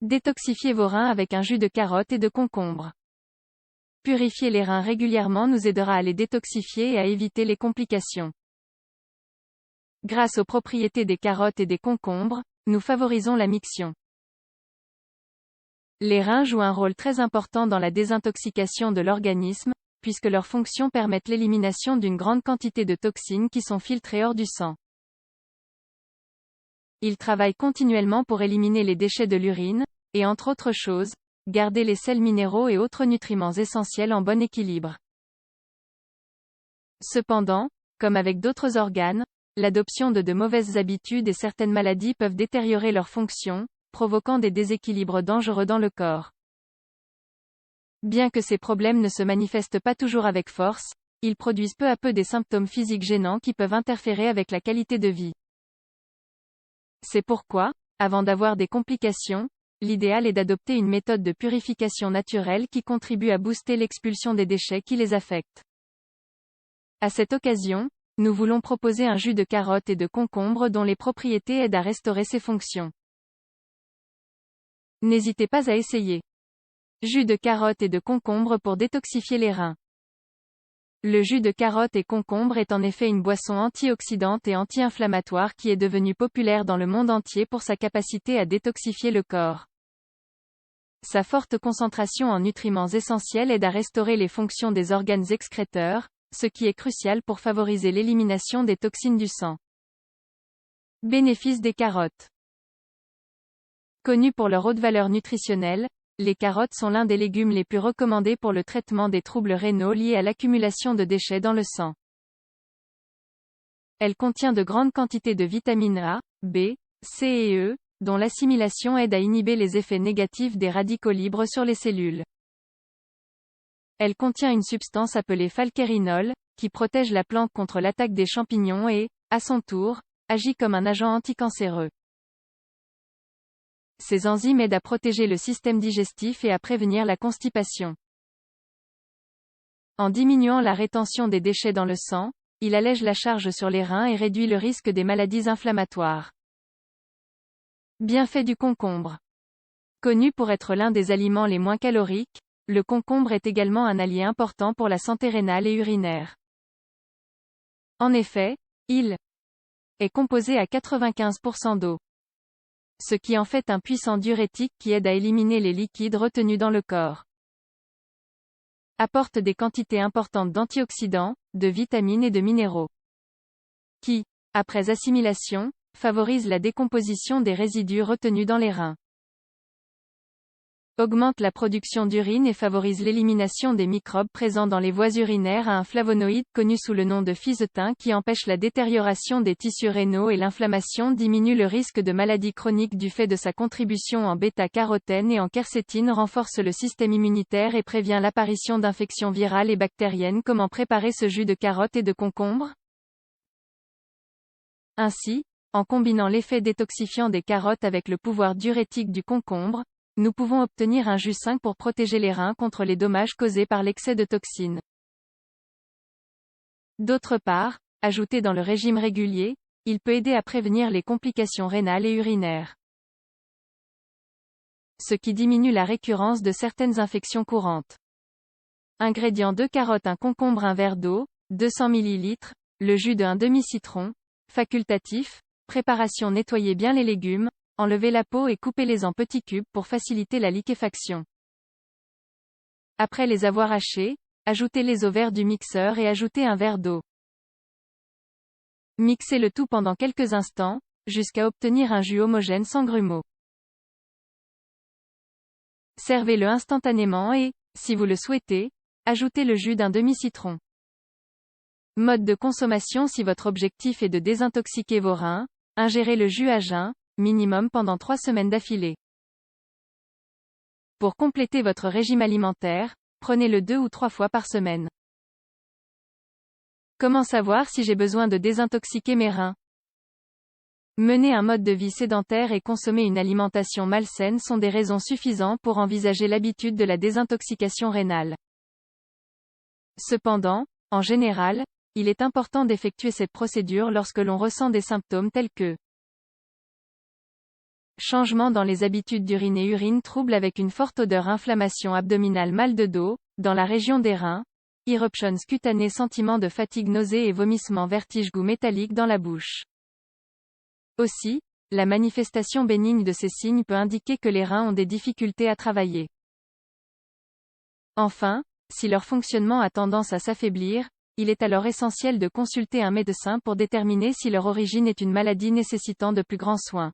Détoxifiez vos reins avec un jus de carotte et de concombre. Purifier les reins régulièrement nous aidera à les détoxifier et à éviter les complications. Grâce aux propriétés des carottes et des concombres, nous favorisons la miction. Les reins jouent un rôle très important dans la désintoxication de l'organisme, puisque leurs fonctions permettent l'élimination d'une grande quantité de toxines qui sont filtrées hors du sang. Ils travaillent continuellement pour éliminer les déchets de l'urine, et entre autres choses, garder les sels minéraux et autres nutriments essentiels en bon équilibre. Cependant, comme avec d'autres organes, l'adoption de mauvaises habitudes et certaines maladies peuvent détériorer leurs fonctions, provoquant des déséquilibres dangereux dans le corps. Bien que ces problèmes ne se manifestent pas toujours avec force, ils produisent peu à peu des symptômes physiques gênants qui peuvent interférer avec la qualité de vie. C'est pourquoi, avant d'avoir des complications, l'idéal est d'adopter une méthode de purification naturelle qui contribue à booster l'expulsion des déchets qui les affectent. À cette occasion, nous voulons proposer un jus de carotte et de concombre dont les propriétés aident à restaurer ses fonctions. N'hésitez pas à essayer. Jus de carotte et de concombre pour détoxifier les reins. Le jus de carotte et concombre est en effet une boisson antioxydante et anti-inflammatoire qui est devenue populaire dans le monde entier pour sa capacité à détoxifier le corps. Sa forte concentration en nutriments essentiels aide à restaurer les fonctions des organes excréteurs, ce qui est crucial pour favoriser l'élimination des toxines du sang. Bénéfices des carottes. Connues pour leur haute valeur nutritionnelle, les carottes sont l'un des légumes les plus recommandés pour le traitement des troubles rénaux liés à l'accumulation de déchets dans le sang. Elle contient de grandes quantités de vitamines A, B, C et E, dont l'assimilation aide à inhiber les effets négatifs des radicaux libres sur les cellules. Elle contient une substance appelée falcarinol, qui protège la plante contre l'attaque des champignons et, à son tour, agit comme un agent anticancéreux. Ces enzymes aident à protéger le système digestif et à prévenir la constipation. En diminuant la rétention des déchets dans le sang, il allège la charge sur les reins et réduit le risque des maladies inflammatoires. Bienfaits du concombre. Connu pour être l'un des aliments les moins caloriques, le concombre est également un allié important pour la santé rénale et urinaire. En effet, il est composé à 95% d'eau. Ce qui en fait un puissant diurétique qui aide à éliminer les liquides retenus dans le corps. Apporte des quantités importantes d'antioxydants, de vitamines et de minéraux. Qui, après assimilation, favorise la décomposition des résidus retenus dans les reins. Augmente la production d'urine et favorise l'élimination des microbes présents dans les voies urinaires à un flavonoïde connu sous le nom de physetin qui empêche la détérioration des tissus rénaux et l'inflammation diminue le risque de maladies chroniques du fait de sa contribution en bêta-carotène et en quercétine renforce le système immunitaire et prévient l'apparition d'infections virales et bactériennes. Comment préparer ce jus de carotte et de concombre? Ainsi, en combinant l'effet détoxifiant des carottes avec le pouvoir diurétique du concombre, nous pouvons obtenir un jus sain pour protéger les reins contre les dommages causés par l'excès de toxines. D'autre part, ajouté dans le régime régulier, il peut aider à prévenir les complications rénales et urinaires. Ce qui diminue la récurrence de certaines infections courantes. Ingrédients: 2 carottes, un concombre, un verre d'eau, 200 ml, le jus d'un demi-citron. Facultatif. Préparation: nettoyez bien les légumes, enlevez la peau et coupez-les en petits cubes pour faciliter la liquéfaction. Après les avoir hachés, ajoutez-les au verre du mixeur et ajoutez un verre d'eau. Mixez le tout pendant quelques instants, jusqu'à obtenir un jus homogène sans grumeaux. Servez-le instantanément et, si vous le souhaitez, ajoutez le jus d'un demi-citron. Mode de consommation: si votre objectif est de désintoxiquer vos reins, ingérez le jus à jeun, minimum pendant 3 semaines d'affilée. Pour compléter votre régime alimentaire, prenez-le 2 ou 3 fois par semaine. Comment savoir si j'ai besoin de désintoxiquer mes reins? Mener un mode de vie sédentaire et consommer une alimentation malsaine sont des raisons suffisantes pour envisager l'habitude de la désintoxication rénale. Cependant, en général, il est important d'effectuer cette procédure lorsque l'on ressent des symptômes tels que changement dans les habitudes d'urine et urine trouble avec une forte odeur, inflammation abdominale, mal de dos, dans la région des reins, éruptions cutanées, sentiment de fatigue, nausées et vomissements, vertige, goût métallique dans la bouche. Aussi, la manifestation bénigne de ces signes peut indiquer que les reins ont des difficultés à travailler. Enfin, si leur fonctionnement a tendance à s'affaiblir, il est alors essentiel de consulter un médecin pour déterminer si leur origine est une maladie nécessitant de plus grands soins.